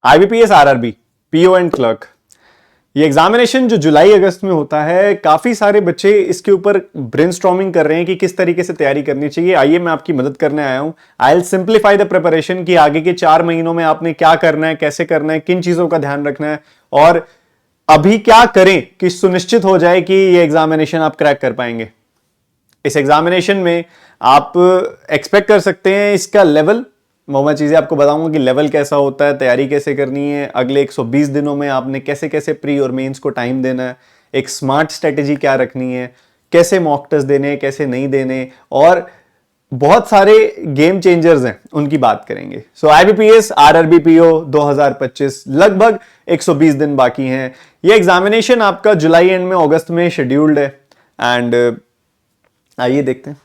IBPS, RRB, PO and clerk, ये examination जो जुलाई अगस्त में होता है, काफी सारे बच्चे इसके ऊपर ब्रेनस्टॉर्मिंग कर रहे हैं कि किस तरीके से तैयारी करनी चाहिए। आइए मैं आपकी मदद करने आया हूं। I will simplify the preparation कि आगे के 4 महीनों में आपने क्या करना है, कैसे करना है, किन चीजों का ध्यान रखना है और अभी क्या करें कि सुनिश्चित हो जाए कि ये एग्जामिनेशन आप क्रैक कर पाएंगे। इस एग्जामिनेशन में आप एक्सपेक्ट कर सकते हैं इसका लेवल, वो मैं चीजें आपको बताऊंगा कि लेवल कैसा होता है, तैयारी कैसे करनी है, अगले 120 दिनों में आपने कैसे कैसे प्री और मेंस को टाइम देना है, एक स्मार्ट स्ट्रेटेजी क्या रखनी है, कैसे मॉक टेस्ट देने, कैसे नहीं देने, और बहुत सारे गेम चेंजर्स हैं उनकी बात करेंगे। सो आईबीपीएस, आरआरबी, पीओ 2025, लगभग 120 दिन बाकी हैं। ये एग्जामिनेशन आपका जुलाई एंड में, अगस्त में शेड्यूल्ड है। एंड आइए देखते हैं।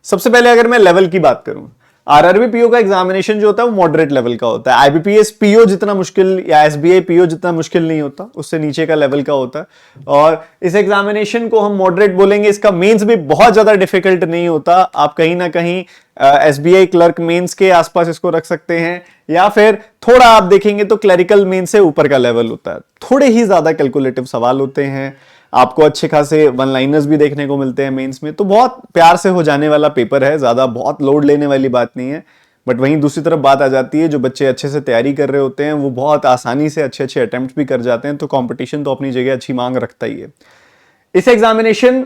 सबसे पहले अगर मैं लेवल की बात करूं, आरआरबी पीओ का एग्जामिनेशन जो होता है वो मॉडरेट लेवल का होता है। आईबीपीएस पीओ जितना मुश्किल या एसबीआई पीओ जितना मुश्किल नहीं होता, उससे नीचे का लेवल का होता है। और इस एग्जामिनेशन को हम मॉडरेट बोलेंगे। इसका मेंस भी बहुत ज्यादा डिफिकल्ट नहीं होता। आप कहीं ना कहीं एसबीआई क्लर्क मेंस के आसपास इसको रख सकते हैं, या फिर थोड़ा आप देखेंगे तो क्लरिकल मेंस से ऊपर का लेवल होता है। थोड़े ही ज्यादा कैलकुलेटिव सवाल होते हैं, आपको अच्छे खासे वन लाइनर्स भी देखने को मिलते हैं मेंस में। तो बहुत प्यार से हो जाने वाला पेपर है, ज्यादा बहुत लोड लेने वाली बात नहीं है। बट वहीं दूसरी तरफ बात आ जाती है, जो बच्चे अच्छे से तैयारी कर रहे होते हैं वो बहुत आसानी से अच्छे अच्छे अटेम्प्ट भी कर जाते हैं। तो कंपटीशन तो अपनी जगह अच्छी मांग रखता ही है। इस एग्जामिनेशन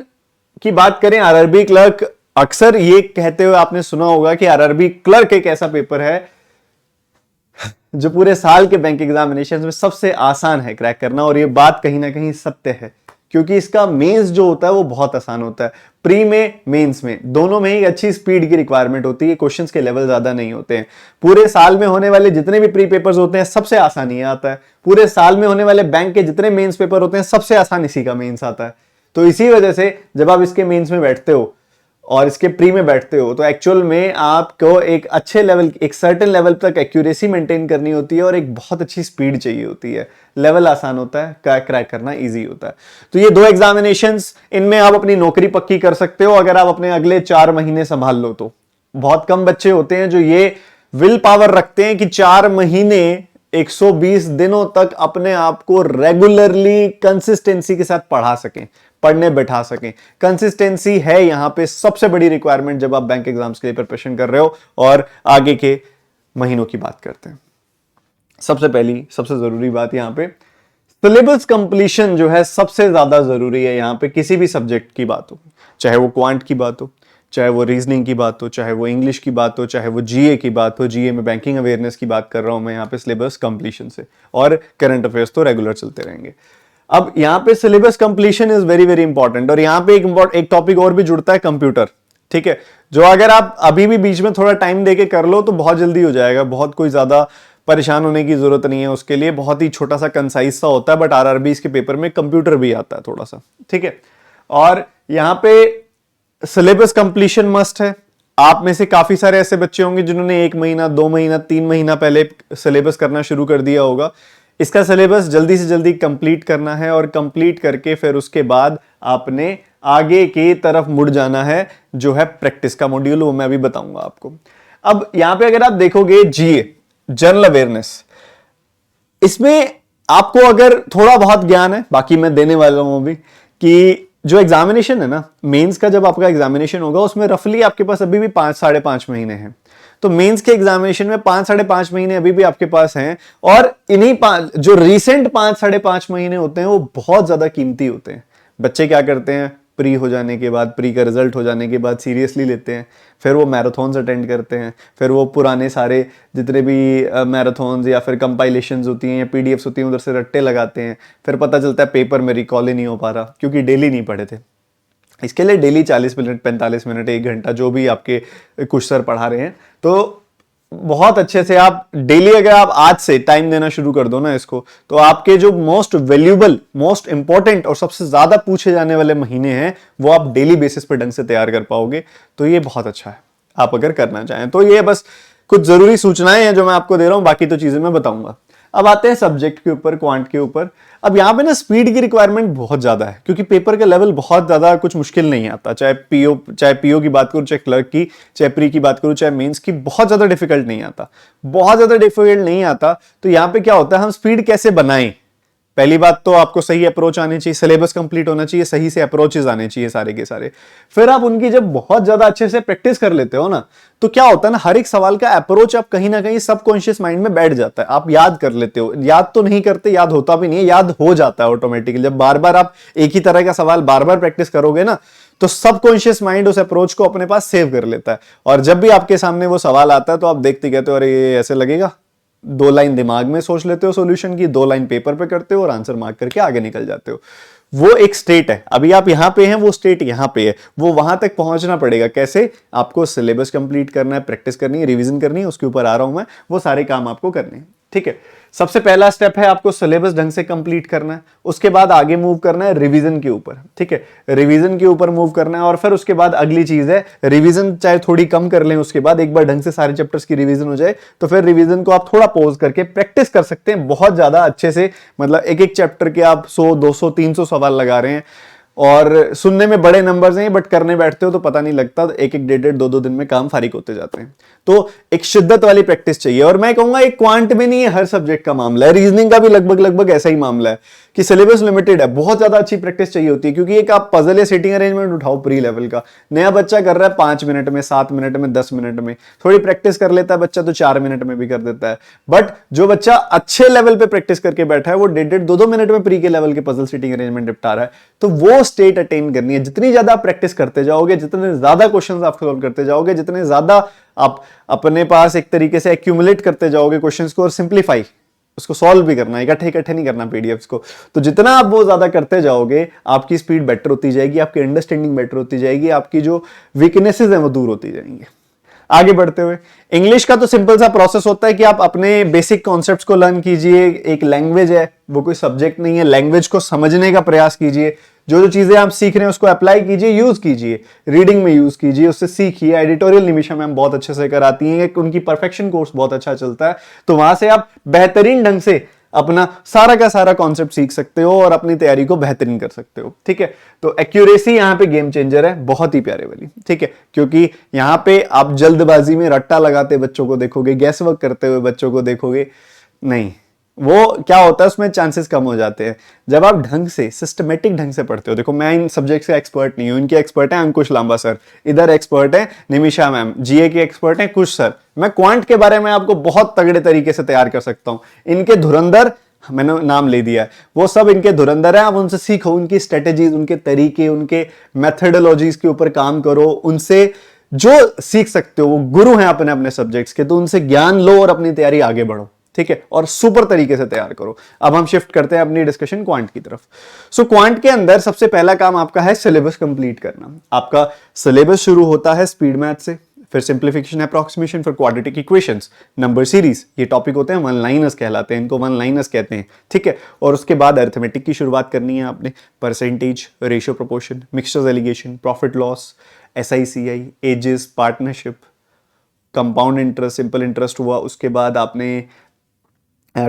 की बात करें, आरआरबी क्लर्क, अक्सर ये कहते हुए आपने सुना होगा कि आरआरबी क्लर्क एक ऐसा पेपर है जो पूरे साल के बैंक एग्जामिनेशन में सबसे आसान है क्रैक करना। और ये बात कहीं ना कहीं सत्य है, क्योंकि इसका मेंस जो होता है वो बहुत आसान होता है। प्री में, मेंस में, दोनों में ही अच्छी स्पीड की रिक्वायरमेंट होती है। क्वेश्चंस के लेवल ज्यादा नहीं होते हैं। पूरे साल में होने वाले जितने भी प्री पेपर्स होते हैं सबसे आसान ये आता है। पूरे साल में होने वाले बैंक के जितने मेंस पेपर होते हैं सबसे आसान इसी का मेंस आता है। तो इसी वजह से जब आप इसके मेंस में बैठते हो और इसके प्री में बैठते हो तो एक्चुअल में आपको एक अच्छे लेवल, एक सर्टेन लेवल तक एक्यूरेसी मेंटेन करनी होती है और एक बहुत अच्छी स्पीड चाहिए होती है। लेवल आसान होता है, क्रैक करना इजी होता है। तो ये 2 एग्जामिनेशंस, इनमें आप अपनी नौकरी पक्की कर सकते हो अगर आप अपने अगले 4 महीने संभाल लो तो। बहुत कम बच्चे होते हैं जो ये विल पावर रखते हैं कि 4 महीने 120 दिनों तक अपने आप को रेगुलरली कंसिस्टेंसी के साथ पढ़ा सकें, पढ़ने बैठा सकें। कंसिस्टेंसी है यहां पे सबसे बड़ी रिक्वायरमेंट जब आप बैंक एग्जाम्स के लिए प्रिपरेशन कर रहे हो और आगे के महीनों की बात करते हैं। सबसे पहली, सबसे जरूरी बात यहां पे सिलेबस कंप्लीशन जो है सबसे ज्यादा जरूरी है यहां पे। किसी भी सब्जेक्ट की बात हो, चाहे वो क्वांट की बात हो, चाहे वो रीजनिंग की बात हो, चाहे वो इंग्लिश की बात हो, चाहे वो जीए की बात हो। जीए में बैंकिंग अवेयरनेस की बात कर रहा हूं मैं यहां पे सिलेबस कंप्लीशन से, और करंट अफेयर्स तो रेगुलर चलते रहेंगे। अब यहां पे syllabus completion is very very important. और यहां पे एक टॉपिक और भी जुड़ता है, कंप्यूटर। ठीक है, जो अगर आप अभी भी बीच में थोड़ा टाइम देके कर लो तो बहुत जल्दी हो जाएगा। बहुत कोई ज्यादा परेशान होने की जरूरत नहीं है उसके लिए। बहुत ही छोटा सा कंसाइज सा होता है। बट आरआरबी के पेपर में कंप्यूटर भी आता है थोड़ा सा। ठीक है, और यहां पे सिलेबस कंप्लीशन मस्ट है। आप में से काफी सारे ऐसे बच्चे होंगे जिन्होंने 1 महीना, 2 महीना, 3 महीना पहले सिलेबस करना शुरू कर दिया होगा। इसका सिलेबस जल्दी से जल्दी कंप्लीट करना है, और कंप्लीट करके फिर उसके बाद आपने आगे की तरफ मुड़ जाना है, जो है प्रैक्टिस का मॉड्यूल, वो मैं अभी बताऊंगा आपको। अब यहां पे अगर आप देखोगे जीए, जनरल अवेयरनेस, इसमें आपको अगर थोड़ा बहुत ज्ञान है, बाकी मैं देने वाला हूं अभी, कि जो एग्जामिनेशन है ना, मेंस का जब आपका एग्जामिनेशन होगा उसमें रफली आपके पास अभी भी 5 साढ़े 5 महीने हैं। तो मेंस के एग्जामिनेशन में 5 साढ़े 5 महीने अभी भी आपके पास हैं। और इन्हीं जो रीसेंट 5 साढ़े 5 महीने होते हैं वो बहुत ज्यादा कीमती होते हैं। बच्चे क्या करते हैं, प्री हो जाने के बाद, प्री का रिजल्ट हो जाने के बाद सीरियसली लेते हैं, फिर वो मैराथन्स अटेंड करते हैं, फिर वो पुराने सारे जितने भी मैराथन्स या फिर कंपाइलेशंस होती हैं या पीडीएफ्स होती हैं उधर से रट्टे लगाते हैं। फिर पता चलता है पेपर में रिकॉल ही नहीं हो पा रहा, क्योंकि डेली नहीं पढ़े थे। इसके लिए डेली 40 मिनट, 45 मिनट, 1 घंटा जो भी आपके कुछ सर पढ़ा रहे हैं, तो बहुत अच्छे से आप डेली, अगर आप आज से टाइम देना शुरू कर दो ना इसको, तो आपके जो मोस्ट वैल्यूएबल, मोस्ट इंपॉर्टेंट और सबसे ज्यादा पूछे जाने वाले महीने हैं वो आप डेली बेसिस पे ढंग से तैयार कर पाओगे। तो ये बहुत अच्छा है आप अगर करना चाहें तो। ये बस कुछ जरूरी सूचनाएं हैं जो मैं आपको दे रहा हूं, बाकी तो चीजें मैं बताऊंगा। अब आते हैं सब्जेक्ट के ऊपर, क्वांट के ऊपर। अब यहाँ पे ना स्पीड की रिक्वायरमेंट बहुत ज्यादा है, क्योंकि पेपर का लेवल बहुत ज्यादा कुछ मुश्किल नहीं आता। चाहे पीओ की बात करूं, चाहे क्लर्क की, चाहे प्री की बात करूं, चाहे मेंस की, बहुत ज्यादा डिफिकल्ट नहीं आता, बहुत ज्यादा डिफिकल्ट नहीं आता। तो यहाँ पे क्या होता है, हम स्पीड कैसे बनाएं? पहली बात तो आपको सही अप्रोच आनी चाहिए, सिलेबस कंप्लीट होना चाहिए, सही से अप्रोचेस आने चाहिए सारे के सारे। फिर आप उनकी जब बहुत ज्यादा अच्छे से प्रैक्टिस कर लेते हो ना, तो क्या होता है ना, हर एक सवाल का अप्रोच आप कहीं ना कहीं सबकॉन्शियस माइंड में बैठ जाता है, आप याद कर लेते हो। याद तो नहीं करते, याद होता भी नहीं है, याद हो जाता है ऑटोमेटिकली। जब बार बार आप एक ही तरह का सवाल बार बार प्रैक्टिस करोगे ना, तो सबकॉन्शियस माइंड उस अप्रोच को अपने पास सेव कर लेता है। और जब भी आपके सामने वो सवाल आता है, तो आप देखते कहते हो अरे ये ऐसे लगेगा, 2 लाइन दिमाग में सोच लेते हो सॉल्यूशन की, 2 लाइन पेपर पे करते हो और आंसर मार्क करके आगे निकल जाते हो। वो एक स्टेट है। अभी आप यहां पे हैं, वो स्टेट यहां पे है, वो वहां तक पहुंचना पड़ेगा। कैसे? आपको सिलेबस कंप्लीट करना है, प्रैक्टिस करनी है, रिवीजन करनी है, उसके ऊपर आ रहा हूं मैं, वो सारे काम आपको करने हैं। ठीक है, सबसे पहला स्टेप है आपको सिलेबस ढंग से कंप्लीट करना है, उसके बाद आगे मूव करना है रिवीजन के ऊपर। ठीक है, रिवीजन के ऊपर मूव करना है, और फिर उसके बाद अगली चीज है रिवीजन चाहे थोड़ी कम कर लें, उसके बाद एक बार ढंग से सारे चैप्टर्स की रिवीजन हो जाए, तो फिर रिवीजन को आप थोड़ा पॉज करके प्रैक्टिस कर सकते हैं बहुत ज्यादा अच्छे से। मतलब एक एक चैप्टर के आप 100 200 300 सवाल लगा रहे हैं, और सुनने में बड़े नंबर्स हैं, बट करने बैठते हो तो पता नहीं लगता, एक एक 1.5 2 दिन में काम फारिग होते जाते हैं। तो एक शिद्दत वाली प्रैक्टिस चाहिए। और मैं कहूंगा एक क्वांट में नहीं है, हर सब्जेक्ट का मामला है, रीजनिंग का भी लगभग लगभग ऐसा ही मामला है कि सिलेबस लिमिटेड है, बहुत ज्यादा अच्छी प्रैक्टिस चाहिए होती है। क्योंकि एक आप पजल या सिटिंग अरेंजमेंट उठाओ प्री लेवल का, नया बच्चा कर रहा है 5 मिनट में, 7 मिनट में, 10 मिनट में, थोड़ी प्रैक्टिस कर लेता है बच्चा तो 4 मिनट में भी कर देता है। बट जो बच्चा अच्छे लेवल पे प्रैक्टिस करके बैठा है, वो 1.5 2 मिनट में प्री के लेवल के पजल सिटिंग अरेंजमेंट निपटा रहा है। तो वो स्टेट अटेन करनी है। जितनी ज्यादा आप प्रैक्टिस करते जाओगे, जितने ज्यादा क्वेश्चंस आप सॉल्व करते जाओगे, जितने ज्यादा आप अपने पास एक तरीके से एक्यूमुलेट करते जाओगे क्वेश्चंस को, और सिंप्लीफाई उसको सॉल्व भी करना है, इकट्ठे इकट्ठे नहीं करना पीडीएफ्स को, तो जितना आप वो ज्यादा करते जाओगे, आपकी स्पीड बेटर होती जाएगी, आपकी अंडरस्टैंडिंग बेटर होती जाएगी, आपकी जो वीकनेसेस हैं वो दूर होती जाएंगी। आगे बढ़ते हुए, इंग्लिश का तो सिंपल सा प्रोसेस होता है कि आप अपने बेसिक कॉन्सेप्ट्स को लर्न कीजिए। एक लैंग्वेज है, वो कोई सब्जेक्ट नहीं है, लैंग्वेज को समझने का प्रयास कीजिए। जो जो चीजें आप सीख रहे हैं उसको अप्लाई कीजिए, यूज कीजिए, रीडिंग में यूज कीजिए, उससे सीखिए। एडिटोरियल निमिषा मैम बहुत अच्छे से कराती हैं, उनकी परफेक्शन कोर्स बहुत अच्छा चलता है, तो वहां से आप बेहतरीन ढंग से अपना सारा का सारा कॉन्सेप्ट सीख सकते हो और अपनी तैयारी को बेहतरीन कर सकते हो। ठीक है, तो एक्यूरेसी यहां पे गेम चेंजर है, बहुत ही प्यारे वाली। ठीक है, क्योंकि यहां पे आप जल्दबाजी में रट्टा लगाते बच्चों को देखोगे, गैस वर्क करते हुए बच्चों को देखोगे, नहीं, वो क्या होता है उसमें चांसेस कम हो जाते हैं। जब आप ढंग से सिस्टमेटिक ढंग से पढ़ते हो, देखो मैं इन सब्जेक्ट्स का एक्सपर्ट नहीं हूं, इनके एक्सपर्ट हैं अंकुश लांबा सर, इधर एक्सपर्ट है निमिषा मैम, जीए के एक्सपर्ट हैं कुश सर। मैं क्वांट के बारे में आपको बहुत तगड़े तरीके से तैयार कर सकता हूं। इनके धुरंधर, मैंने नाम ले दिया है, वो सब इनके धुरंधर हैं। आप उनसे सीखो, उनकी स्ट्रेटेजीज, उनके तरीके, उनके मेथडोलॉजीज के ऊपर काम करो, उनसे जो सीख सकते हो, वो गुरु हैं अपने अपने सब्जेक्ट्स के, तो उनसे ज्ञान लो और अपनी तैयारी आगे बढ़ो। ठीक है, और सुपर तरीके से तैयार करो। अब हम शिफ्ट करते हैं अपनी डिस्कशन क्वांट की तरफ। सो क्वांट के अंदर सबसे पहला काम आपका है सिलेबस कंप्लीट करना। आपका सिलेबस शुरू होता है स्पीड मैथ से, फिर सिंप्लीफिकेशन, अप्रॉक्सीमेशन, फिर क्वाड्रेटिक इक्वेशंस, नंबर सीरीज, ये टॉपिक होते हैं, वन लाइनर्स कहलाते हैं, इनको वन लाइनर्स कहते हैं। ठीक है, और उसके बाद अरिथमेटिक की शुरुआत करनी है आपने, percentage, ratio proportion, mixtures alligation, profit loss, SICI, ages, partnership, compound interest, simple interest हुआ। उसके बाद आपने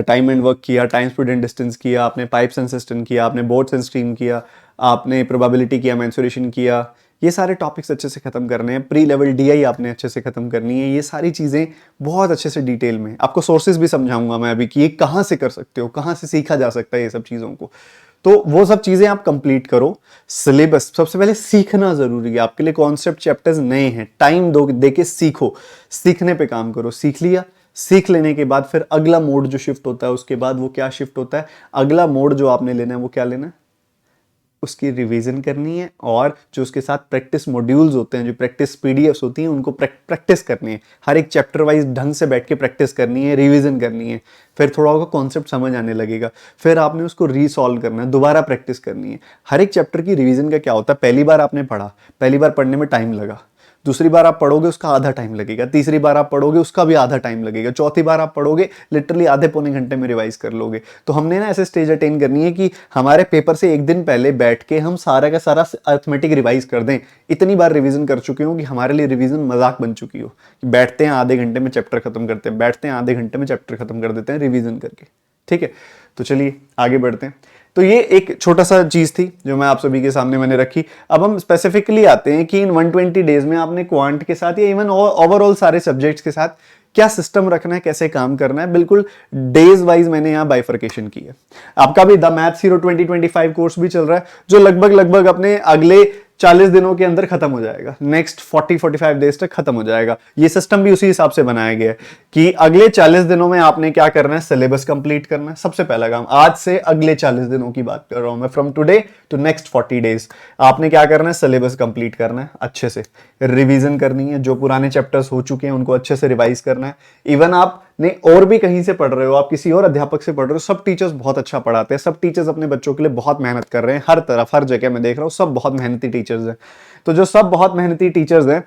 टाइम एंड वर्क किया, टाइम स्पीड एंड डिस्टेंस किया, आपने पाइप्स एंड सिस्टम किया, आपने बोर्ड्स एंड स्ट्रीम किया, आपने प्रोबेबिलिटी किया, मेंसुरेशन किया। ये सारे टॉपिक्स अच्छे से खत्म करने हैं। प्री लेवल DI आपने अच्छे से खत्म करनी है। ये सारी चीजें बहुत अच्छे से डिटेल में आपको सोर्सेज भी समझाऊंगा मैं अभी कि ये कहाँ से कर सकते हो, कहाँ से सीखा जा सकता है ये सब चीजों को। तो वो सब चीजें आप कंप्लीट करो। सिलेबस सबसे पहले सीखना जरूरी है आपके लिए, कॉन्सेप्ट चैप्टर्स नए हैं, टाइम दो, दे के सीखो, सीखने पे काम करो। सीख लिया, सीख लेने के बाद फिर अगला मोड जो शिफ्ट होता है, उसके बाद वो क्या शिफ्ट होता है, अगला मोड जो आपने लेना है वो क्या लेना है, उसकी रिवीजन करनी है। और जो उसके साथ प्रैक्टिस मॉड्यूल्स होते हैं, जो प्रैक्टिस PDFs होती हैं, उनको प्रैक्टिस करनी है। हर एक चैप्टर वाइज ढंग से बैठ के प्रैक्टिस करनी है, रिवीजन करनी है। फिर थोड़ा होगा कॉन्सेप्ट समझ आने लगेगा, फिर आपने उसको रीसॉल्व करना है, दोबारा प्रैक्टिस करनी है। हर एक चैप्टर की रिवीजन का क्या होता है, पहली बार आपने पढ़ा, पहली बार पढ़ने में टाइम लगा, दूसरी बार आप पढ़ोगे उसका आधा टाइम लगेगा, तीसरी बार आप पढ़ोगे उसका भी आधा टाइम लगेगा, चौथी बार आप पढ़ोगे लिटरली आधे पौने घंटे में रिवाइज कर लोगे। तो हमने ना ऐसे स्टेज अटेन करनी है कि हमारे पेपर से एक दिन पहले बैठ के हम सारा का सारा अर्थमेटिक रिवाइज कर दें। इतनी बार रिवीजन कर चुके हो कि हमारे लिए रिवीजन मजाक बन चुकी हो, कि बैठते हैं आधे घंटे में चैप्टर खत्म करते हैं, बैठते हैं आधे घंटे में चैप्टर खत्म कर देते हैं रिवीजन करके। ठीक है, तो चलिए आगे बढ़ते हैं। तो ये एक छोटा सा चीज थी जो मैं आप सभी के सामने मैंने रखी। अब हम स्पेसिफिकली आते हैं कि इन 120 डेज में आपने क्वांट के साथ या इवन ओवरऑल सारे सब्जेक्ट्स के साथ क्या सिस्टम रखना है, कैसे काम करना है, बिल्कुल डेज वाइज मैंने यहां बाइफर्केशन की है। आपका भी द मैथ्स हीरो 2025 कोर्स भी चल रहा है जो लगभग अपने अगले 40 दिनों के अंदर खत्म हो जाएगा, नेक्स्ट 40-45 डेज तक खत्म हो जाएगा। ये सिस्टम भी उसी हिसाब से बनाया गया है कि अगले 40 दिनों में आपने क्या करना है, सिलेबस कंप्लीट करना है। सबसे पहला काम, आज से अगले 40 दिनों की बात कर रहा हूं मैं, from today to next 40 days आपने क्या करना है, सिलेबस कंप्लीट करना है, अच्छे से रिवीजन करनी है, जो पुराने चैप्टर्स हो चुके हैं उनको अच्छे से रिवाइज करना है। इवन आपने और भी कहीं से पढ़ रहे हो, आप किसी और अध्यापक से पढ़ रहे हो, सब टीचर्स बहुत अच्छा पढ़ाते हैं, सब टीचर्स अपने बच्चों के लिए बहुत मेहनत कर रहे हैं, हर तरफ हर जगह मैं देख रहा हूं सब बहुत मेहनती टीचर्स हैं। तो जो सब बहुत मेहनती टीचर्स हैं,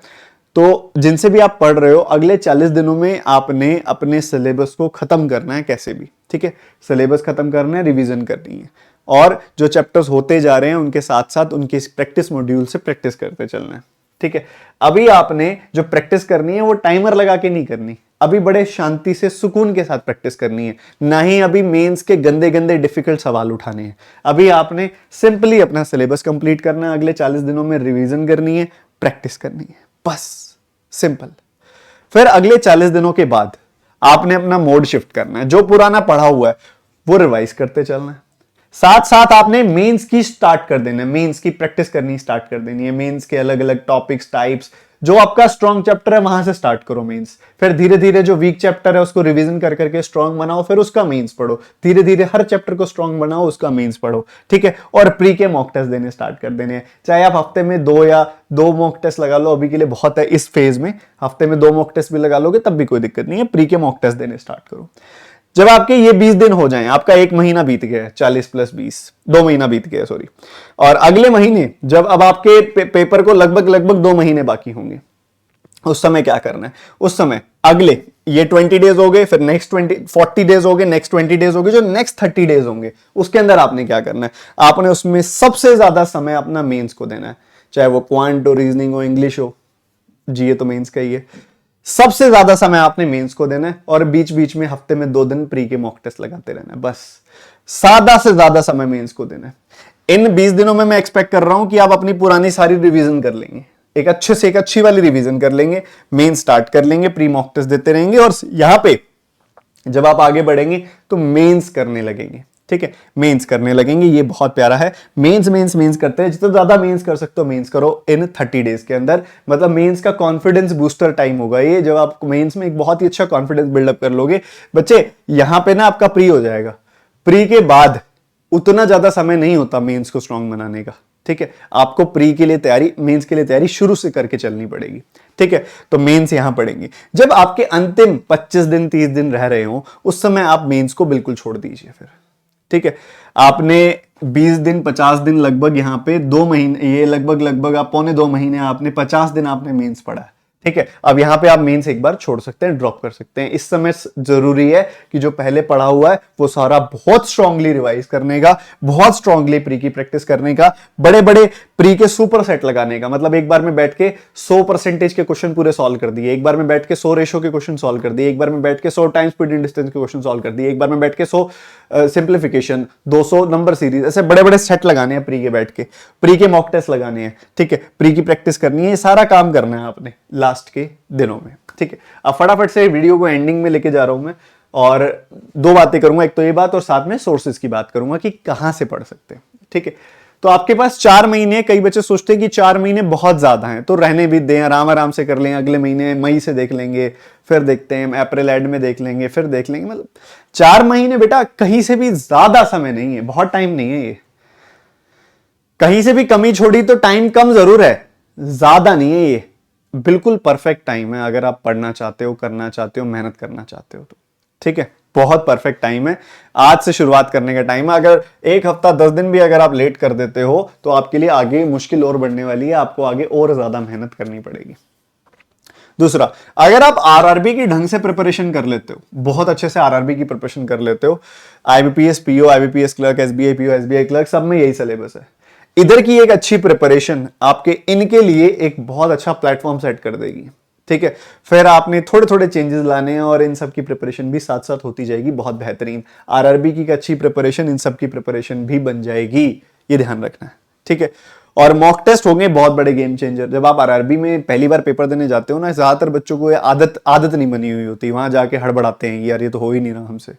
तो जिनसे भी आप पढ़ रहे हो, अगले 40 दिनों में आपने अपने सिलेबस को खत्म करना है कैसे भी, ठीक है, सिलेबस खत्म करना है, रिवीजन करनी है, और जो चैप्टर्स होते जा रहे हैं उनके साथ साथ उनके प्रैक्टिस मॉड्यूल से प्रैक्टिस करते चलना है, ठीक है। अभी आपने जो प्रैक्टिस करनी है वो टाइमर लगा के नहीं करनी, अभी बड़े शांति से सुकून के साथ प्रैक्टिस करनी है, ना ही अभी मेंस के गंदे गंदे डिफिकल्ट सवाल उठाने हैं। अभी आपने सिंपली अपना सिलेबस कंप्लीट करना है, अगले 40 दिनों में रिवीजन करनी है, प्रैक्टिस करनी है, बस सिंपल। फिर अगले 40 दिनों के बाद आपने अपना मोड शिफ्ट करना है, जो पुराना पढ़ा हुआ है वो रिवाइज करते चलना है, साथ साथ आपने मेंस की स्टार्ट कर देना है, मेंस की प्रैक्टिस करनी स्टार्ट कर देनी है, मेंस के अलग अलग टॉपिक्स टाइप्स, जो आपका स्ट्रॉन्ग चैप्टर है वहां से स्टार्ट करो मेंस, फिर धीरे धीरे जो वीक चैप्टर है उसको रिवीजन कर करके स्ट्रॉन्ग बनाओ, फिर उसका मेंस पढ़ो, धीरे धीरे हर चैप्टर को स्ट्रॉन्ग बनाओ, उसका मेंस पढ़ो, ठीक है। और प्री के मॉक टेस्ट देने स्टार्ट कर देने हैं, चाहे आप हफ्ते में 2 मॉक टेस्ट लगा लो, अभी के लिए बहुत है इस फेज में, हफ्ते में 2 मॉक टेस्ट भी लगा लोगे तब भी कोई दिक्कत नहीं है, प्री के मॉक टेस्ट देने स्टार्ट करो। जब आपके ये 20 दिन हो जाएं, आपका 1 महीना बीत गया है, 40 + 20 2 महीना बीत गया, सॉरी, और अगले महीने जब अब आपके पेपर को लगभग 2 महीने बाकी होंगे, उस समय क्या करना है, उस समय अगले ये 20 डेज हो गए, फिर नेक्स्ट 40 डेज हो गए, नेक्स्ट 20 डेज हो गए, जो नेक्स्ट 30 डेज होंगे उसके अंदर आपने क्या करना है, आपने उसमें सबसे ज्यादा समय अपना मेंस को देना है, चाहे वो क्वांट हो, रीजनिंग हो, इंग्लिश हो, जीए तो मेंस का ही है, सबसे ज्यादा समय आपने मेंस को देना है, और बीच बीच में हफ्ते में 2 दिन प्री के मॉक टेस्ट लगाते रहना है, बस ज्यादा से ज्यादा समय मेंस को देना है। इन 20 दिनों में मैं एक्सपेक्ट कर रहा हूं कि आप अपनी पुरानी सारी रिवीजन कर लेंगे, एक अच्छे से एक अच्छी वाली रिवीजन कर लेंगे, मेन स्टार्ट कर लेंगे, प्री मॉक टेस्ट देते रहेंगे, और यहां पे जब आप आगे बढ़ेंगे तो मेंस करने लगेंगे, ठीक है, मेंस करने लगेंगे। ये बहुत प्यारा है, मेंस करते हैं, जितना ज्यादा मेंस कर सकते हो मेंस करो इन 30 डेज के अंदर, मतलब मेंस का कॉन्फिडेंस बूस्टर टाइम होगा ये, जब आप मेंस में एक बहुत ही अच्छा कॉन्फिडेंस बिल्डअप कर लोगे बच्चे। यहां पे ना आपका प्री हो जाएगा, प्री के बाद उतना ज्यादा समय नहीं होता मेंस को स्ट्रांग बनाने का, ठीक है, आपको प्री के लिए तैयारी, मेंस के लिए तैयारी शुरू से करके चलनी पड़ेगी, ठीक है। तो मेंस यहां पढ़ेंगे, जब आपके अंतिम 25 दिन 30 दिन रह रहे हो उस समय आप मेंस को बिल्कुल छोड़ दीजिए फिर, ठीक है। आपने 20 दिन 50 दिन लगभग यहां पे 2 महीने, ये लगभग आप 1.25 महीने आपने 50 दिन आपने मेंस पढ़ा है, ठीक है। अब यहां पे आप मेंस एक बार छोड़ सकते हैं, ड्रॉप कर सकते हैं। इस समय जरूरी है कि जो पहले पढ़ा हुआ है वो सारा बहुत स्ट्रांगली रिवाइज करने का, बहुत स्ट्रांगली प्री की प्रैक्टिस करने का, बड़े बड़े प्री के सुपर सेट लगाने का, मतलब एक बार में बैठ के 100% के क्वेश्चन पूरे सॉल्व कर दिए, एक बार में बैठ के 100 रेशो के क्वेश्चन सॉल्व कर दिए, एक बार में बैठ के 100 टाइम्स स्पीड एंड डिस्टेंस के क्वेश्चन सॉल्व कर दिए, एक बार में बैठ के 100 सिंप्लीफिकेशन, 200 नंबर सीरीज, ऐसे बड़े बड़े सेट लगाने हैं प्री के, बैठ के प्री के मॉक टेस्ट लगाने हैं, ठीक है, प्री की प्रैक्टिस करनी है, ये सारा काम करना है आपने लास्ट के दिनों में, ठीक है। अब फटाफट से वीडियो को एंडिंग में लेके जा रहा हूं मैं, और 2 बातें करूंगा, एक तो ये बात और साथ में सोर्सेज की बात करूंगा कि कहां से पढ़ सकते हैं, ठीक है। तो आपके पास 4 महीने, कई बच्चे सोचते हैं कि 4 महीने बहुत ज्यादा हैं, तो रहने भी दें, आराम आराम से कर लें, अगले महीने मई से देख लेंगे, फिर देखते हैं अप्रैल एंड में देख लेंगे, फिर देख लेंगे, मतलब 4 महीने बेटा कहीं से भी ज्यादा समय नहीं है, बहुत टाइम नहीं है ये, कहीं से भी कमी छोड़ी तो टाइम कम जरूर है, ज्यादा नहीं है ये, बिल्कुल परफेक्ट टाइम है अगर आप पढ़ना चाहते हो, करना चाहते हो, मेहनत करना चाहते हो तो, ठीक है, बहुत परफेक्ट टाइम है, आज से शुरुआत करने का टाइम है। अगर 1 हफ्ता 10 दिन भी अगर आप लेट कर देते हो तो आपके लिए आगे मुश्किल और बढ़ने वाली है, आपको आगे और ज्यादा मेहनत करनी पड़ेगी। दूसरा, अगर आप आरआरबी की ढंग से प्रिपरेशन कर लेते हो, बहुत अच्छे से आरआरबी की प्रिपरेशन कर लेते हो, IBPS PO, IBPS clerk, SBI PO, SBI clerk, सब में यही सिलेबस है, इधर की एक अच्छी प्रिपरेशन आपके इनके लिए एक बहुत अच्छा प्लेटफॉर्म सेट कर देगी, ठीक है, फिर आपने थोड़े थोड़े चेंजेस लाने हैं और इन सब की प्रिपरेशन भी साथ साथ होती जाएगी, बहुत बेहतरीन आरआरबी की अच्छी प्रिपरेशन इन सब की प्रिपरेशन भी बन जाएगी, ये ध्यान रखना है। ठीक है, और मॉक टेस्ट होंगे बहुत बड़े गेम चेंजर। जब आप आरआरबी में पहली बार पेपर देने जाते हो ना, ज्यादातर बच्चों को आदत नहीं बनी हुई होती, वहां जाके हड़बड़ाते हैं यार ये तो हो ही नहीं रहा हमसे,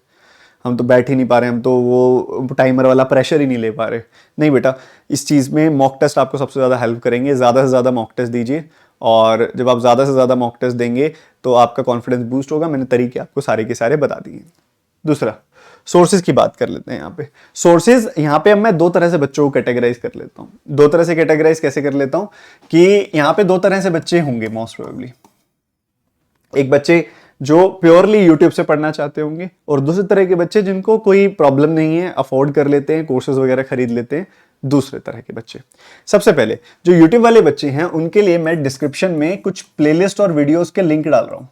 हम तो बैठ ही नहीं पा रहे, हम तो वो टाइमर वाला प्रेशर ही नहीं ले पा रहे। नहीं बेटा, इस चीज़ में मॉक टेस्ट आपको सबसे ज़्यादा हेल्प करेंगे। ज़्यादा से ज़्यादा मॉक टेस्ट दीजिए, और जब आप ज़्यादा से ज़्यादा मॉक टेस्ट देंगे तो आपका कॉन्फिडेंस बूस्ट होगा। मैंने तरीके आपको सारे के सारे बता दिए। दूसरा, सोर्सेज की बात कर लेते हैं। यहाँ पे सोर्सेज, यहाँ पे अब मैं दो तरह से बच्चों को कैटेगराइज कर लेता हूँ। दो तरह से कैटेगराइज कैसे कर लेता हूँ कि यहाँ पे दो तरह से बच्चे होंगे मोस्ट प्रोबेबली। एक बच्चे जो प्योरली यूट्यूब से पढ़ना चाहते होंगे, और दूसरे तरह के बच्चे जिनको कोई प्रॉब्लम नहीं है, अफोर्ड कर लेते हैं, कोर्सेज वगैरह खरीद लेते हैं। दूसरे तरह के बच्चे, सबसे पहले जो यूट्यूब वाले बच्चे हैं उनके लिए मैं डिस्क्रिप्शन में कुछ प्लेलिस्ट और वीडियोस के लिंक डाल रहा हूं,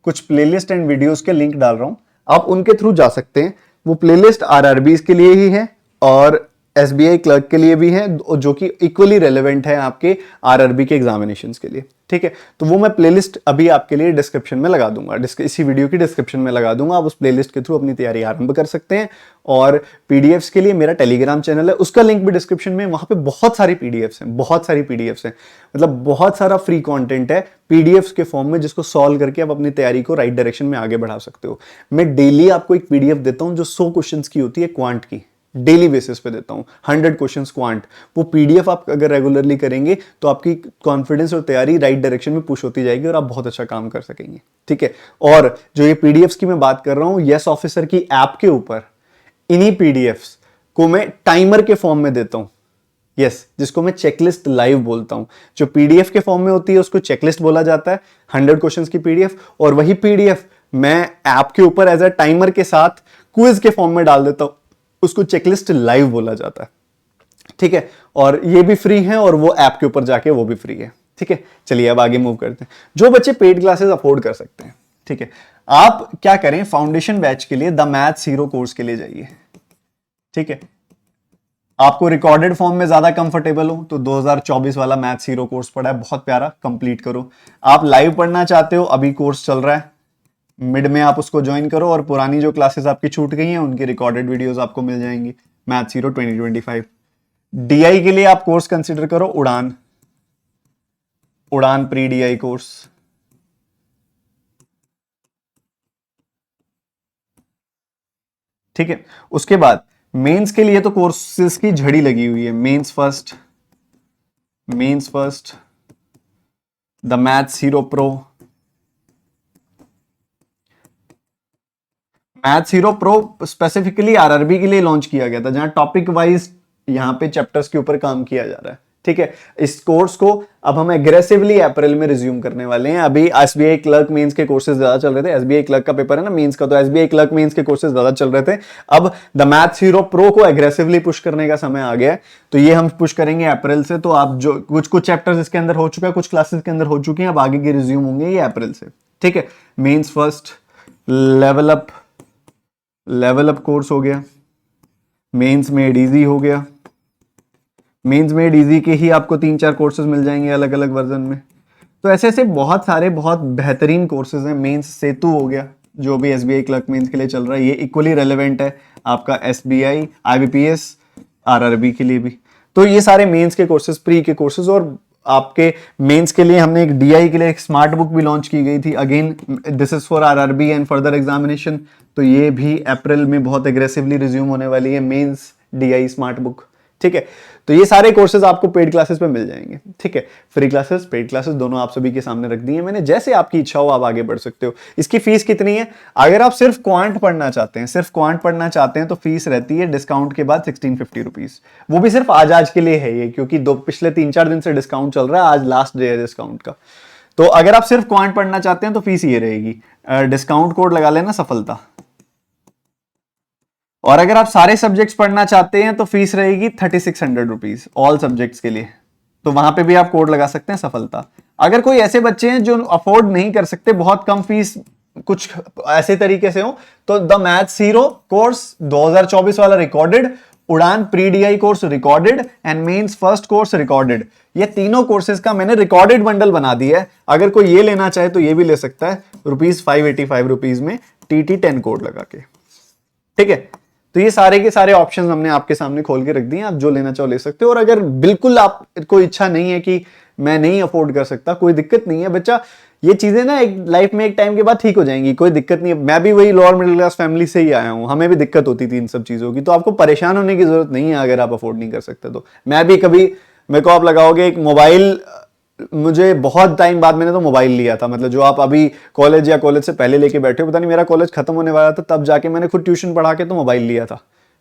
कुछ प्लेलिस्ट एंड वीडियोस के लिंक डाल रहा हूं, आप उनके थ्रू जा सकते हैं। वो प्लेलिस्ट आरआरबीज के लिए ही है और एसबीआई क्लर्क के लिए भी है, जो कि इक्वली रेलेवेंट है आपके आरआरबी के एग्जामिनेशंस के लिए। ठीक है, तो वो मैं प्लेलिस्ट अभी आपके लिए डिस्क्रिप्शन में लगा दूंगा, इसी वीडियो की डिस्क्रिप्शन में लगा दूंगा। आप उस प्लेलिस्ट के थ्रू अपनी तैयारी आरंभ कर सकते हैं। और पीडीएफ्स के लिए मेरा टेलीग्राम चैनल है, उसका लिंक भी डिस्क्रिप्शन में। वहां पे बहुत सारी पीडीएफ्स हैं, बहुत सारी पीडीएफ्स हैं, मतलब बहुत सारा फ्री कंटेंट है पीडीएफ्स के फॉर्म में, जिसको सॉल्व करके आप अपनी तैयारी को राइट डायरेक्शन में आगे बढ़ा सकते हो। मैं डेली आपको एक पीडीएफ देता हूं जो 100 क्वेश्चन की होती है, क्वांट की, डेली बेसिस पे देता हूं 100 क्वेश्चंस क्वांट। वो पीडीएफ आप अगर रेगुलरली करेंगे तो आपकी कॉन्फिडेंस और तैयारी राइट डायरेक्शन में पुश होती जाएगी और आप बहुत अच्छा काम कर सकेंगे। ठीक है, और जो ये पीडीएफ्स की मैं बात कर रहा हूं, यस ऑफिसर की ऐप के ऊपर इन्हीं पीडीएफ्स को मैं टाइमर के फॉर्म में देता हूं। यस, जिसको मैं चेकलिस्ट लाइव बोलता हूं। जो पीडीएफ के फॉर्म में होती है उसको चेकलिस्ट बोला जाता है, 100 क्वेश्चंस की पीडीएफ, और वही पीडीएफ मैं ऐप के ऊपर एज अ टाइमर के साथ क्विज के फॉर्म में डाल देता हूं, उसको चेकलिस्ट लाइव बोला जाता है। ठीक है, और ये भी फ्री है और वो ऐप के ऊपर जाके वो भी फ्री है। ठीक है, चलिए अब आगे मूव करते हैं। जो बच्चे पेड क्लासेस अफोर्ड कर सकते हैं, ठीक है, आप क्या करें, फाउंडेशन बैच के लिए द मैथ्स हीरो कोर्स के लिए जाइए। ठीक है, आपको रिकॉर्डेड फॉर्म में ज्यादा कंफर्टेबल हो तो 2024 वाला मैथ्स हीरो कोर्स पड़ा है, बहुत प्यारा, कंप्लीट करो। आप लाइव पढ़ना चाहते हो, अभी कोर्स चल रहा है, मिड में आप उसको ज्वाइन करो, और पुरानी जो क्लासेस आपकी छूट गई हैं उनकी रिकॉर्डेड वीडियोस आपको मिल जाएंगी। Maths hero 2025। डीआई के लिए आप कोर्स कंसिडर करो उड़ान, उड़ान प्री डीआई कोर्स। ठीक है, उसके बाद मेंस के लिए तो कोर्सेज की झड़ी लगी हुई है। Mains first, the maths hero pro. Maths hero pro specifically RRB के लिए लॉन्च किया गया था, जहां टॉपिक वाइज यहां पे चैप्टर्स के ऊपर काम किया जा रहा है। ठीक है, इस कोर्स को अब हम एग्रेसिवली अप्रैल में रिज्यूम करने वाले हैं। अभी एसबीआई क्लर्क मेंस के कोर्सेज ज्यादा चल रहे थे, एसबीआई क्लर्क का पेपर है ना मेंस का, तो एसबीआई क्लर्क मेंस के कोर्सेज ज्यादा चल रहे थे। अब द मैथ्स हीरो प्रो को एग्रेसिवली पुश करने का समय आ गया है, तो ये हम पुश करेंगे अप्रैल से। तो आप जो कुछ चैप्टर्स इसके अंदर हो चुका है, कुछ क्लासेस के अंदर हो चुके हैं, अब आगे के रिज्यूम होंगे ये अप्रैल से। ठीक है, mains first, level up course हो गया, मेंस मेड इजी हो गया। मेंस मेड इजी के ही आपको 3-4 कोर्सेज मिल जाएंगे अलग अलग वर्जन में। तो ऐसे ऐसे बहुत सारे बहुत बेहतरीन कोर्सेज हैं। मेंस सेतु हो गया, जो भी एसबीआई क्लर्क मेंस के लिए चल रहा है, ये इक्वली रेलेवेंट है आपका एसबीआई, आईबीपीएस, आरआरबी के लिए भी। तो ये सारे मेंस के कोर्सेज, प्री के कोर्सेज, और आपके मेंस के लिए हमने एक डीआई के लिए एक स्मार्ट बुक भी लॉन्च की गई थी। Again this is for RRB and further examination, तो ये भी अप्रैल में बहुत एग्रेसिवली रिज्यूम होने वाली है, मेंस डीआई स्मार्ट बुक। ठीक है, तो ये सारे कोर्सेज आपको पेड क्लासेस पे मिल जाएंगे। ठीक है, फ्री क्लासेस, पेड क्लासेस दोनों आप सभी के सामने रख दी है मैंने। जैसे आपकी इच्छा हो आप आगे बढ़ सकते हो। इसकी फीस कितनी है? अगर आप सिर्फ क्वांट पढ़ना चाहते हैं, तो फीस रहती है डिस्काउंट के बाद 1650 रुपीज। वो भी सिर्फ आज के लिए है ये, क्योंकि पिछले 3-4 दिन से डिस्काउंट चल रहा है, आज लास्ट डे है डिस्काउंट का। तो अगर आप सिर्फ क्वांट पढ़ना चाहते हैं तो फीस ये रहेगी, डिस्काउंट कोड लगा लेना सफलता। और अगर आप सारे सब्जेक्ट्स पढ़ना चाहते हैं तो फीस रहेगी 3600 रुपीज ऑल सब्जेक्ट्स के लिए। तो वहां पे भी आप कोड लगा सकते हैं सफलता। अगर कोई ऐसे बच्चे हैं जो अफोर्ड नहीं कर सकते, बहुत कम फीस कुछ ऐसे तरीके से हो, तो द मैथ्स हीरो कोर्स 2024 वाला recorded Udaan pre DI course recorded and mains first course recorded, ये तीनों कोर्सेज का मैंने रिकॉर्डेड बंडल बना दिया है। अगर कोई ये लेना चाहे तो ये भी ले सकता है ₹585 में TT10 कोड लगा के। ठीक है, तो ये सारे के सारे ऑप्शंस हमने आपके सामने खोल के रख दिए, आप जो लेना चाहो ले सकते हो। और अगर बिल्कुल आपको इच्छा नहीं है कि मैं नहीं अफोर्ड कर सकता, कोई दिक्कत नहीं है बच्चा, ये चीजें ना एक लाइफ में एक टाइम के बाद ठीक हो जाएंगी, कोई दिक्कत नहीं है। मैं भी वही लोअर मिडिल क्लास फैमिली से ही आया हूं, हमें भी दिक्कत होती थी इन सब चीजों की, तो आपको परेशान होने की जरूरत नहीं है अगर आप अफोर्ड नहीं कर सकते तो। मैं भी कभी, मेरे को आप लगाओगे एक मोबाइल, मुझे बहुत टाइम बाद मैंने तो मोबाइल लिया था, मतलब जो आप अभी कॉलेज या कॉलेज से पहले लेके बैठे हो, पता नहीं मेरा कॉलेज खत्म होने वाला था तब जाके मैंने खुद ट्यूशन पढ़ा के तो मोबाइल लिया था।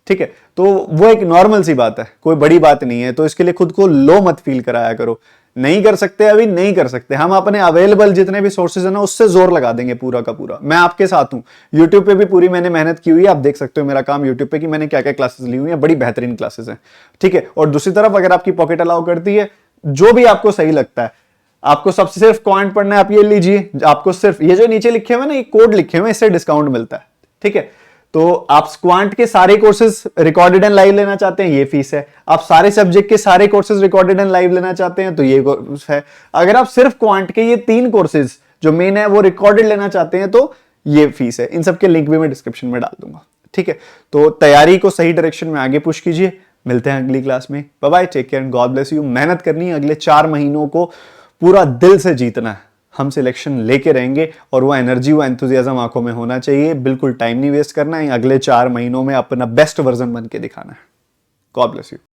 ठीक है, तो वो एक नॉर्मल सी बात है, कोई बड़ी बात नहीं है, तो इसके लिए खुद को लो मत फील कराया करो। नहीं कर सकते अभी, नहीं कर सकते, हम अपने अवेलेबल जितने भी सोर्सेज है ना उससे जोर लगा देंगे पूरा का पूरा। मैं आपके साथ हूं, यूट्यूब पे भी पूरी मैंने मेहनत की हुई है, आप देख सकते हो मेरा काम यूट्यूब पे कि मैंने क्या क्या क्लासेस ली हुई है, बड़ी बेहतरीन क्लासेस हैं। ठीक है, और दूसरी तरफ अगर आपकी पॉकेट अलाउ करती है, जो भी आपको सही लगता है, आपको सबसे सिर्फ क्वांट पढ़ना है, आप ये लीजिए, आपको सिर्फ ये जो नीचे लिखे हुए ना, ये कोड लिखे हुए, इससे डिस्काउंट मिलता है। ठीक है, तो आप क्वांट के सारे कोर्सेज रिकॉर्डेड एंड लाइव लेना चाहते हैं, ये फीस है। आप सारे सब्जेक्ट के सारे कोर्सेज रिकॉर्डेड एंड लाइव लेना चाहते हैं तो ये है। अगर आप सिर्फ क्वांट के ये 3 कोर्सेज जो मेन है वो रिकॉर्डेड लेना चाहते हैं तो ये फीस है। इन सबके लिंक भी मैं डिस्क्रिप्शन में डाल दूंगा। ठीक है, तो तैयारी को सही डायरेक्शन में आगे पुश कीजिए। मिलते हैं अगली क्लास में, bye bye, take care and God bless you. मेहनत करनी है, अगले 4 महीनों को पूरा दिल से जीतना है। हम सिलेक्शन लेके रहेंगे और वो एनर्जी, वो एंथुजियाज्म आंखों में होना चाहिए। बिल्कुल टाइम नहीं वेस्ट करना है, अगले 4 महीनों में अपना बेस्ट वर्जन बन के दिखाना है। God bless you.